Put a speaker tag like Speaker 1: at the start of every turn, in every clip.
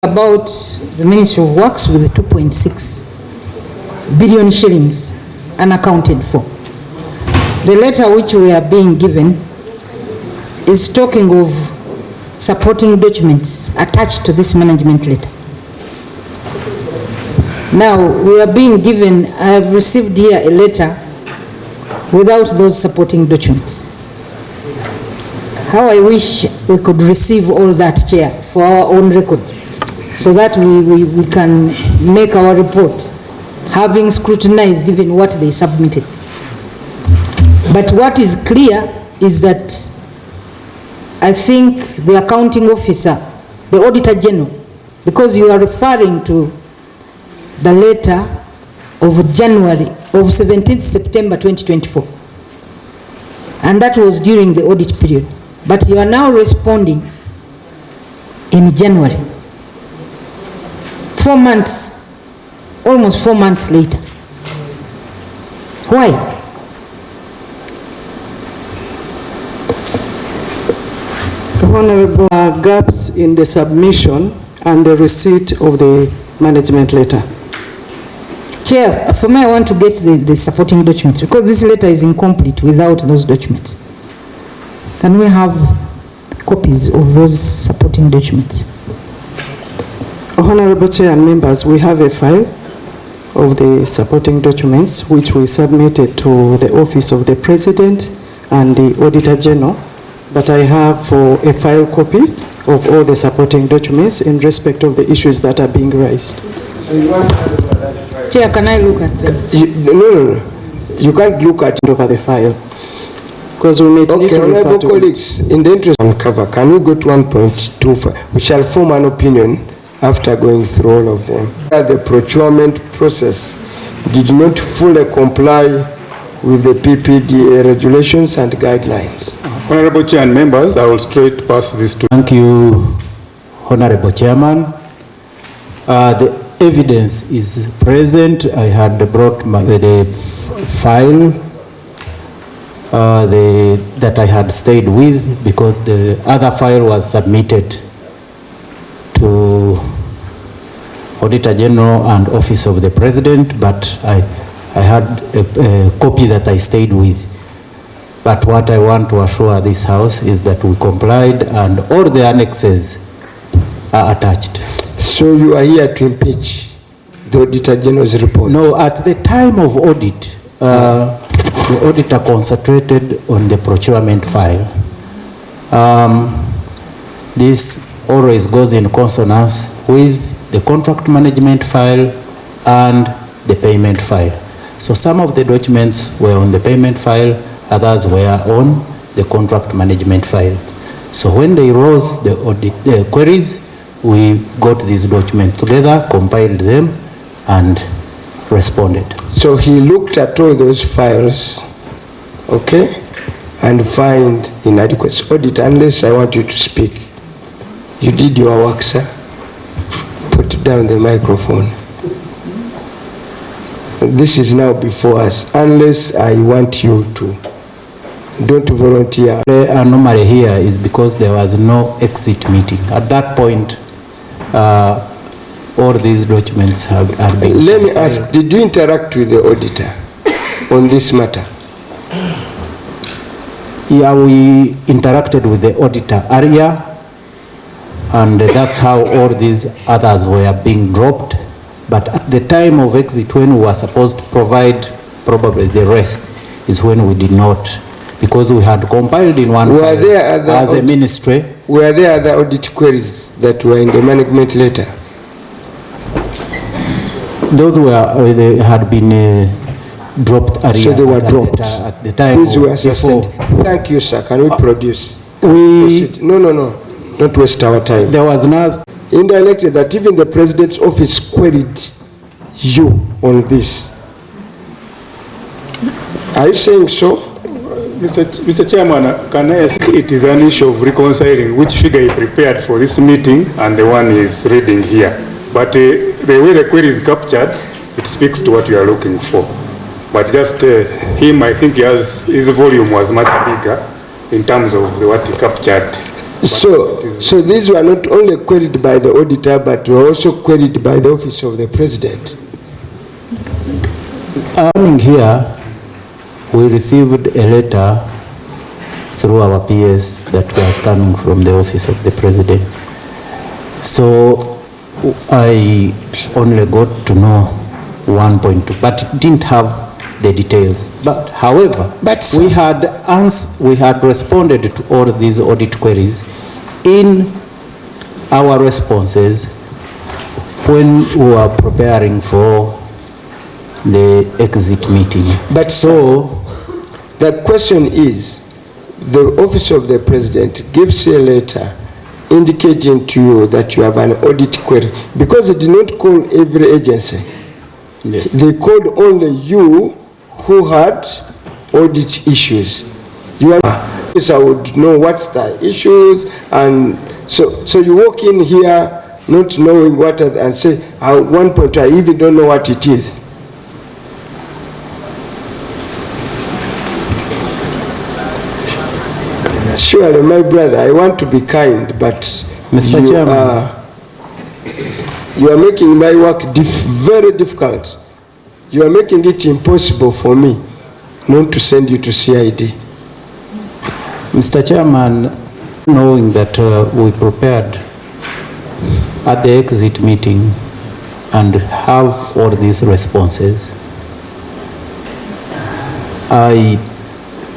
Speaker 1: About the Ministry of Works with 2.6 billion shillings unaccounted for. The letter which we are being given is talking of supporting documents attached to this management letter. Now, we are being given, I have received here a letter without those supporting documents. How I wish we could receive all that, Chair, for our own record, so that we can make our report, having scrutinized even what they submitted. But what is clear is that I think the accounting officer, the Auditor General, because you are referring to the letter of 17th September 2024, and that was during the audit period, but you are now responding in January. 4 months, almost 4 months later. Why?
Speaker 2: Honorable, gaps in the submission and the receipt of the management letter.
Speaker 1: Chair, for me, I want to get the supporting documents because this letter is incomplete without those documents. Can we have copies of those supporting documents?
Speaker 2: Honorable Chair and members, we have a file of the supporting documents which we submitted to the Office of the President and the Auditor General, but I have a file copy of all the supporting documents in respect of the issues that are being raised.
Speaker 1: Chair, can I look at them?
Speaker 3: No. You can't look at
Speaker 2: over the file. Because we may need to
Speaker 3: honorable colleagues, in the interest of cover, can we go to 1.25? We shall form an opinion after going through all of them. The procurement process did not fully comply with the PPDA regulations and guidelines.
Speaker 4: Honorable Chair and members, I will straight pass this to...
Speaker 5: Thank you, Honorable Chairman. The evidence is present. I had brought the file that I had stayed with because the other file was submitted to Auditor General and Office of the President, but I had a copy that I stayed with. But what I want to assure this House is that we complied and all the annexes are attached.
Speaker 3: So you are here to impeach the Auditor General's report?
Speaker 5: No, at the time of audit, the auditor concentrated on the procurement file. This always goes in consonance with the contract management file and the payment file. So some of the documents were on the payment file, others were on the contract management file. So when they rose the audit queries, we got these documents together, compiled them, and responded.
Speaker 3: So he looked at all those files, okay, and find inadequacy. Audit, unless I want you to speak. You did your work, sir. Put down the microphone. This is now before us, unless I want you to. Don't volunteer.
Speaker 5: The anomaly here is because there was no exit meeting. At that point, all these documents have been...
Speaker 3: Let me ask, did you interact with the auditor on this matter?
Speaker 5: Yeah, we interacted with the auditor earlier, and that's how all these others were being dropped. But at the time of exit, when we were supposed to provide probably the rest, is when we did not, because we had compiled in one file as a ministry.
Speaker 3: Were there other audit queries that were in the management letter?
Speaker 5: Those were, they had been dropped earlier.
Speaker 3: So they were dropped
Speaker 5: at the time.
Speaker 3: These were suspended. Thank you, sir. Can we produce? No. Don't waste our time.
Speaker 5: There was not
Speaker 3: indirectly that even the President's office queried you on this. Are you saying so?
Speaker 4: Mr. Chairman, can I ask, it is an issue of reconciling which figure he prepared for this meeting and the one he is reading here. But the way the query is captured, it speaks to what you are looking for. But just him, I think his volume was much bigger in terms of what he captured
Speaker 3: So these were not only queried by the auditor, but were also queried by the office of the president.
Speaker 5: Here, we received a letter through our PS that was coming from the office of the president. So I only got to know 1.2, but it didn't have the details. But however, we had responded to all these audit queries in our responses when we were preparing for the exit meeting.
Speaker 3: But so the question is, the office of the president gives a letter indicating to you that you have an audit query, because they did not call every agency.
Speaker 5: Yes.
Speaker 3: They called only you who had audit issues. You are, I would know what's the issues, and so you walk in here not knowing what and say, at one point I even don't know what it is. Surely, my brother, I want to be kind, but
Speaker 5: Mr. Chairman,
Speaker 3: you are making my work very difficult. You are making it impossible for me not to send you to CID.
Speaker 5: Mr. Chairman, knowing that we prepared at the exit meeting and have all these responses, I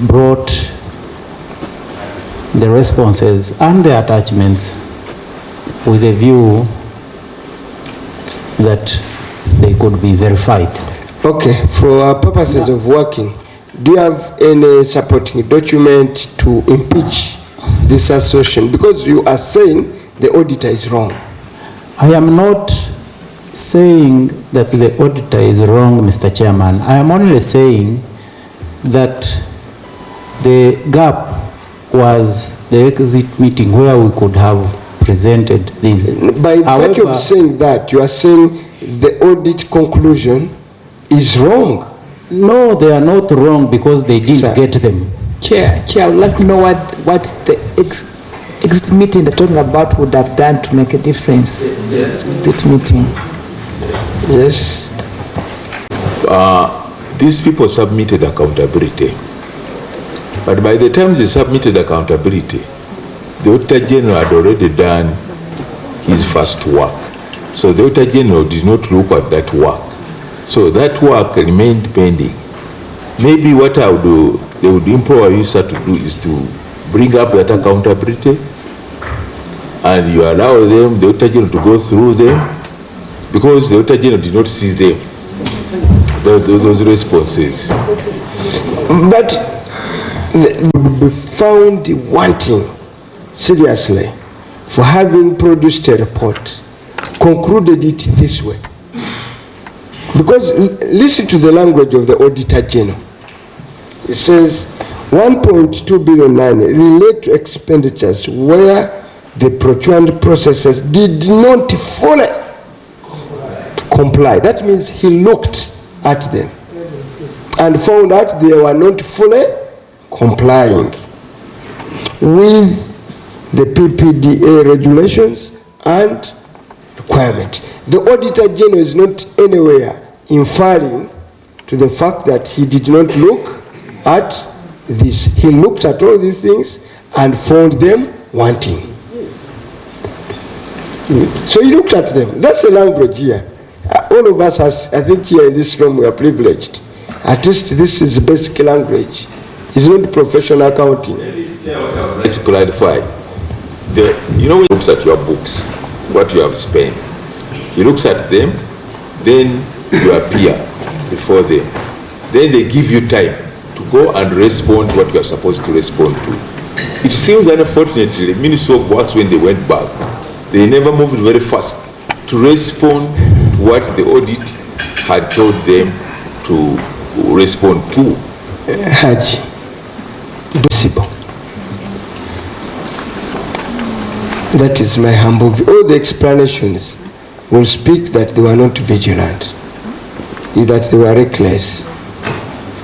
Speaker 5: brought the responses and the attachments with a view that they could be verified.
Speaker 3: Okay, for our purposes of working, do you have any supporting document to impeach this assertion? Because you are saying the auditor is wrong.
Speaker 5: I am not saying that the auditor is wrong, Mr. Chairman. I am only saying that the gap was the exit meeting where we could have presented this.
Speaker 3: By virtue of saying that, you are saying the audit conclusion is wrong.
Speaker 5: No, they are not wrong because they didn't get them.
Speaker 6: Chair, I would like to know what the exit meeting they're talking about would have done to make a difference. Exit meeting.
Speaker 3: Yes.
Speaker 7: These people submitted accountability. But by the time they submitted accountability, the Auditor General had already done his first work. So the Auditor General did not look at that work. So that work remained pending. Maybe what I would do, they would empower you sir to do is to bring up that accountability, and you allow them, the Auditor General, to go through them, because the Auditor General did not see them, those responses.
Speaker 3: But be found wanting, seriously, for having produced a report, concluded it this way. Because listen to the language of the Auditor General. It says 1.2 billion relate to expenditures where the procurement processes did not fully comply. That means he looked at them and found out they were not fully complying with the PPDA regulations and requirement. The Auditor General is not anywhere inferring to the fact that he did not look at this. He looked at all these things and found them wanting. So he looked at them. That's the language here. All of us, I think here in this room, we are privileged. At least this is basic language. It's not professional accounting.
Speaker 7: I would like to clarify. You know, when he looks at your books, what you have spent, he looks at them, then you appear before them. Then they give you time to go and respond what you are supposed to respond to. It seems unfortunately the Ministry of Works, when they went back, they never moved very fast to respond to what the audit had told them to respond to.
Speaker 3: Haji, possible. That is my humble view. All the explanations will speak that they were not vigilant, that they were reckless.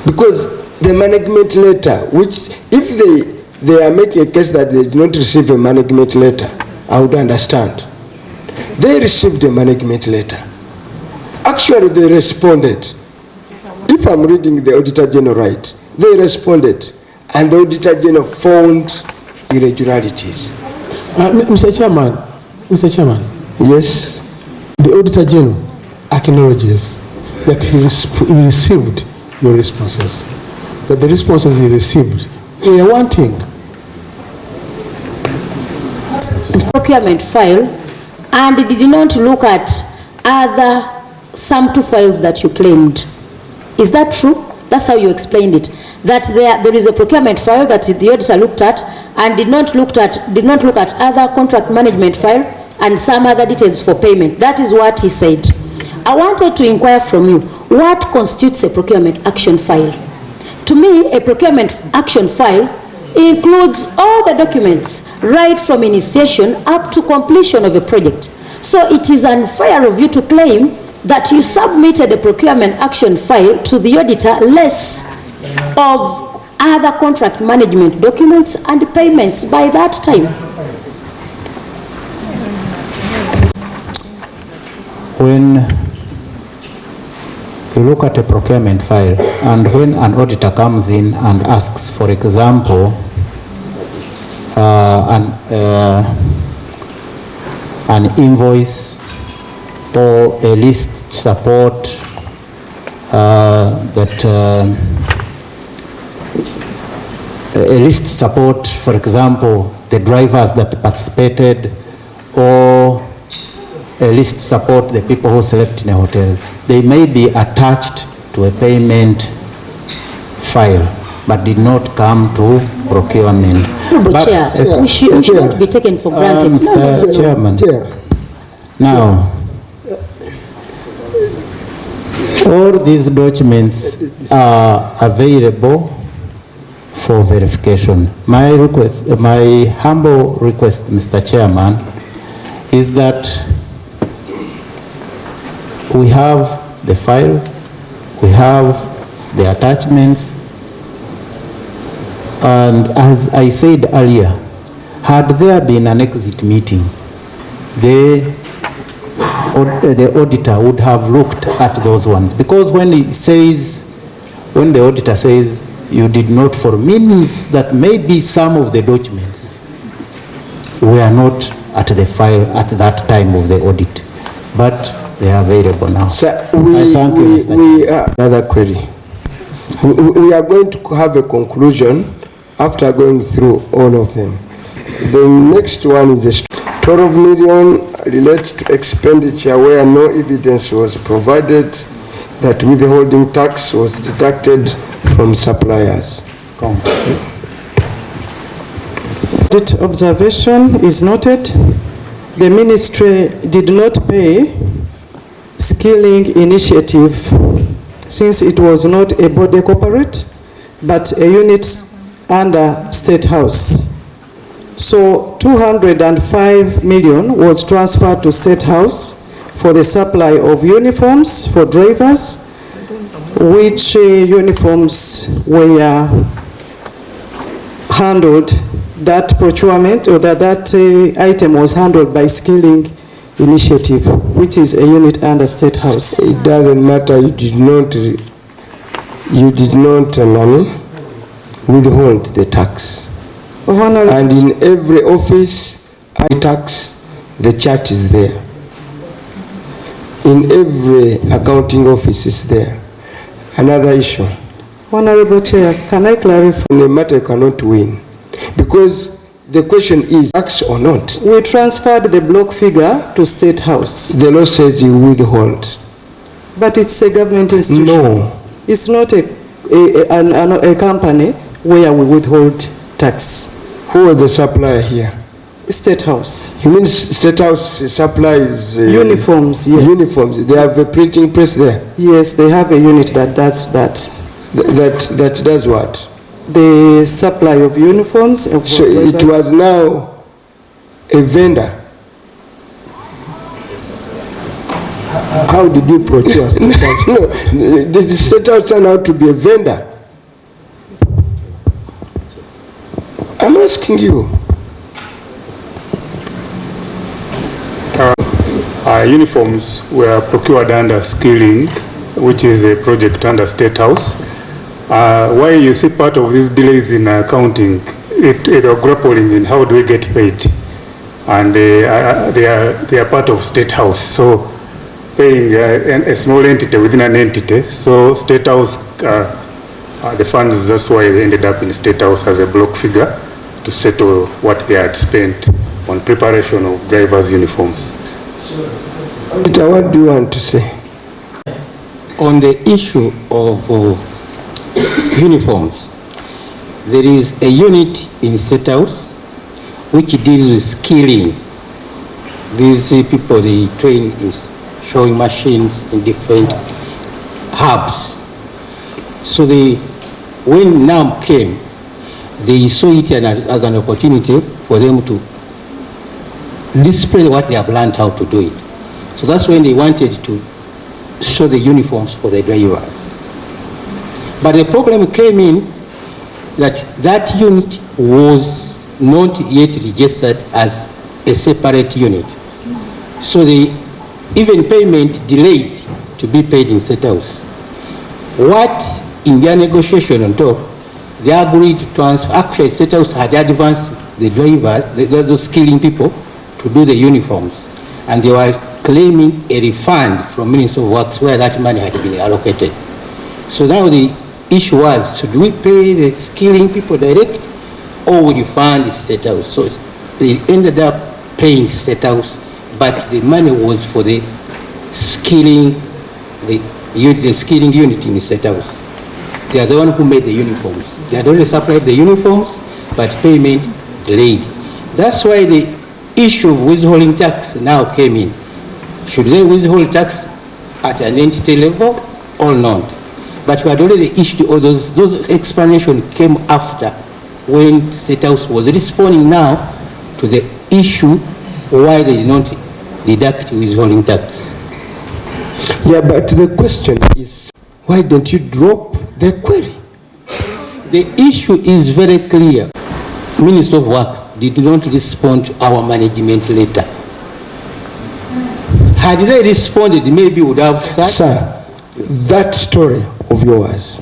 Speaker 3: Because the management letter, which if they they are making a case that they did not receive a management letter, I would understand. They received a management letter. Actually, they responded. If I'm reading the Auditor General right, they responded, and the Auditor General found irregularities.
Speaker 8: Mr. Chairman.
Speaker 3: Yes.
Speaker 8: The Auditor General acknowledges that he received your responses, but the responses he received were wanting.
Speaker 1: Procurement file, and did not look at other sum two files that you claimed. Is that true? That's how you explained it. That there is a procurement file that the auditor looked at and did not look at other contract management file and some other details for payment. That is what he said. I wanted to inquire from you, what constitutes a procurement action file? To me, a procurement action file includes all the documents right from initiation up to completion of a project. So it is unfair of you to claim that you submitted a procurement action file to the auditor less of other contract management documents and payments by that time.
Speaker 5: When you look at a procurement file, and when an auditor comes in and asks, for example, an invoice or a list support for example, the drivers that participated, or a list support the people who slept in a hotel, they may be attached to a payment file, but did not come to procurement.
Speaker 1: But Chair, we should not be taken for granted.
Speaker 5: Mr. Chairman, now, all these documents are available for verification. My request, my humble request, Mr. Chairman, is that we have the file, we have the attachments, and as I said earlier, had there been an exit meeting, the auditor would have looked at those ones, because when the auditor says you did not, for means that maybe some of the documents were not at the file at that time of the audit, but they are available now.
Speaker 3: Sir,
Speaker 5: I thank you, Mr. Chairman.
Speaker 3: Another query. We are going to have a conclusion after going through all of them. The next one is the 12 million relates to expenditure where no evidence was provided that withholding tax was deducted from suppliers.
Speaker 2: Audit observation is noted. The ministry did not pay skilling initiative since it was not a body corporate, but a unit under State House. So 205 million was transferred to State House for the supply of uniforms for drivers, which uniforms were handled, that procurement or that item was handled by skilling initiative, which is a unit under State House.
Speaker 3: It doesn't matter, you did not withhold the tax. And in every office, tax, the chart is there. In every accounting office is there. Another issue.
Speaker 2: Honorable Chair, can I clarify?
Speaker 3: The matter cannot win, because the question is tax or not.
Speaker 2: We transferred the block figure to State House.
Speaker 3: The law says you withhold.
Speaker 2: But it's a government institution.
Speaker 3: No.
Speaker 2: It's not a company where we withhold tax.
Speaker 3: Who was the supplier here?
Speaker 2: State House.
Speaker 3: You mean State House supplies
Speaker 2: uniforms? Yes.
Speaker 3: Uniforms. They have a printing press there.
Speaker 2: Yes, they have a unit that does that.
Speaker 3: That does what?
Speaker 2: The supply of uniforms.
Speaker 3: So it was now a vendor. How did you procure State House? No, did State House turn out to be a vendor? I'm asking you.
Speaker 4: Uniforms were procured under skilling, which is a project under State House. Why you see part of these delays in accounting, they are grappling in how do we get paid, and they are part of State House. So paying a small entity within an entity. So State House, the funds, that's why they ended up in State House as a block figure to settle what they had spent on preparation of drivers' uniforms.
Speaker 3: Peter, what do you want to say?
Speaker 9: On the issue of uniforms, there is a unit in State House which deals with skilling. These people, they train in showing machines in different hubs. So when NAM came, they saw it as an opportunity for them to display what they have learned how to do it. So that's when they wanted to show the uniforms for the drivers. But the problem came in that unit was not yet registered as a separate unit. So even payment delayed to be paid in State House. What in their negotiation on top, they agreed to transfer. Actually, State House had advanced the drivers, those skilling people, to do the uniforms, and they were claiming a refund from Ministry of Works where that money had been allocated. So now the issue was, should we pay the skilling people direct, or we refund the State House? So they ended up paying State House, but the money was for the skilling, the skilling unit in the State House. They are the one who made the uniforms. They had only supplied the uniforms, but payment delayed. That's why the issue of withholding tax now came in. Should they withhold tax at an entity level or not? But we had already issued all those explanations came after, when State House was responding now to the issue why they did not deduct withholding tax.
Speaker 3: Yeah, but the question is, why don't you drop the query?
Speaker 9: The issue is very clear. Minister of Works did not respond to our management letter. Had they responded, maybe we would have said.
Speaker 3: Sir, that story of yours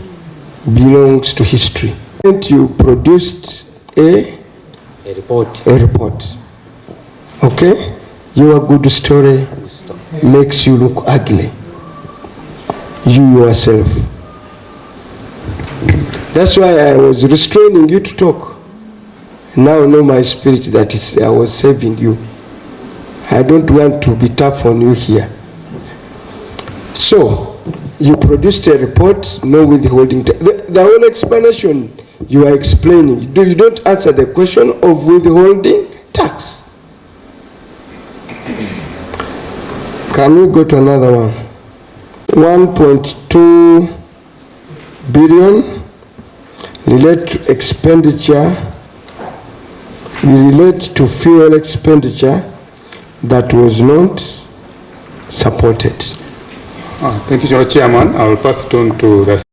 Speaker 3: belongs to history. And you produced a
Speaker 9: report.
Speaker 3: Okay? Your good story makes you look ugly. You yourself. That's why I was restraining you to talk. Now know my spirit that is, I was saving you. I don't want to be tough on you here. So, you produced a report, no withholding tax. The whole explanation you are explaining, you don't answer the question of withholding tax. Can we go to another one? 1.2 billion relate to expenditure, relate to fuel expenditure that was not supported.
Speaker 4: Thank you, Chairman. I will pass it on to the